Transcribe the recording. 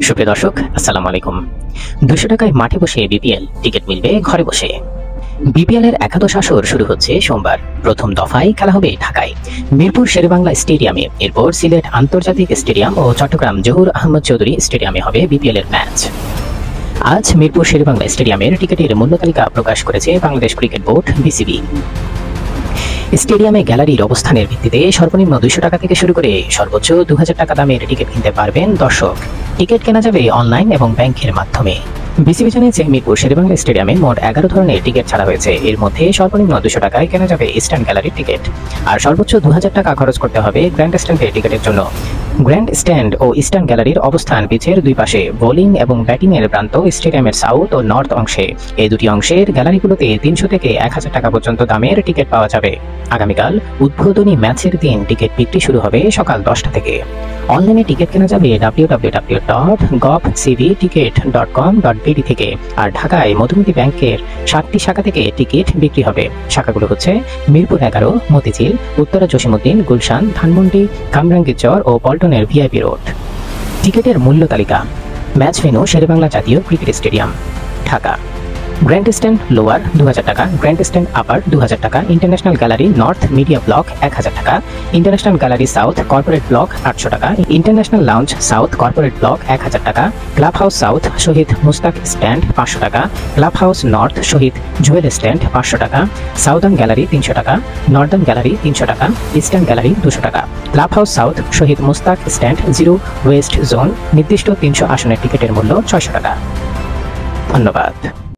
সুপ্রিয় দর্শক, আসসালামু আলাইকুম। 200 টাকায় মাঠে বসে বিপিএল টিকিট মিলবে ঘরে বসে। বিপিএল এর একাদশ আসর শুরু হচ্ছে সোমবার। প্রথম দফায় খেলা হবে ঢাকায় মিরপুর শেরেবাংলা স্টেডিয়ামে, এরপর সিলেট আন্তর্জাতিক স্টেডিয়াম ও চট্টগ্রাম জহুর আহমদ চৌধুরী স্টেডিয়ামে হবে বিপিএল এর ম্যাচ। আজ মিরপুর শেরেবাংলা স্টেডিয়ামের টিকিটের মূল্য তালিকা প্রকাশ করেছে বাংলাদেশ ক্রিকেট বোর্ড বিসিবি। স্টেডিয়ামে গ্যালারির অবস্থানের ভিত্তিতে সর্বনিম্ন 200 টাকা থেকে শুরু করে সর্বোচ্চ 2000 টাকা দামের টিকিট কিনতে পারবেন দর্শক। টিকিট কেনা যাবে অনলাইন এবং ব্যাংকের মাধ্যমে। বিসিবি জানিয়েছে, মিরপুর শেরেবাংলা স্টেডিয়ামে মোট 11 ধরনের টিকিট ছাড়া হয়েছে। এর মধ্যে সর্বনিম্ন 200 টাকায় কেনা যাবে ইস্টার্ন গ্যালারির টিকিট, আর সর্বোচ্চ 2000 টাকা খরচ করতে হবে গ্র্যান্ড স্ট্যান্ডের টিকিটের জন্য। গ্র্যান্ড স্ট্যান্ড ও ইস্টার্ন গ্যালারির অবস্থান পিচের দুই পাশে, বোলিং এবং ব্যাটিং এর প্রান্ত স্টেডিয়ামের সাউথ ও নর্থ অংশে। এই দুটি অংশের গ্যালারিগুলোতে 300 থেকে 1000 টাকা পর্যন্ত দামের টিকিট পাওয়া যাবে। আগামীকাল উদ্বোধনী ম্যাচের দিন টিকিট বিক্রি শুরু হবে সকাল 10টা থেকে। অনলাইনে টিকিট কেনা যাবে www.govcvticket.com.bd থেকে। আর ঢাকায় মধুমতি ব্যাংকের 7টি শাখা থেকে টিকিট বিক্রি হবে। শাখাগুলো হচ্ছে মিরপুর 11, মতিঝিল, উত্তরা জসিমউদ্দিন, গুলশান, ধানমন্ডি, কামরাঙ্গীরচর ও পল্টনের ভিআইপি রোড। টিকিটের মূল্য তালিকা। ম্যাচ ভেন্যু শেরেবাংলা জাতীয় cricket stadium, Dhaka. Grand stand lower 2000 টাকা, গ্র্যান্ড স্ট্যান্ড আপার 2000 টাকা, international gallery north media block 1000 টাকা, international gallery south corporate block 800 টাকা, international lounge south corporate block 1000 টাকা, ক্লাব হাউস সাউথ শহীদ মুস্তাক স্ট্যান্ড 500 টাকা, ক্লাব হাউস নর্থ শহীদ Jewel stand 500 টাকা, southern gallery 300 টাকা, Northern gallery 300 টাকা, eastern gallery 200 টাকা। Club house south শহীদ Mustaq stand 0 West zone নির্দিষ্ট 300 আসনের টিকিটের মূল্য 600 টাকা। ধন্যবাদ।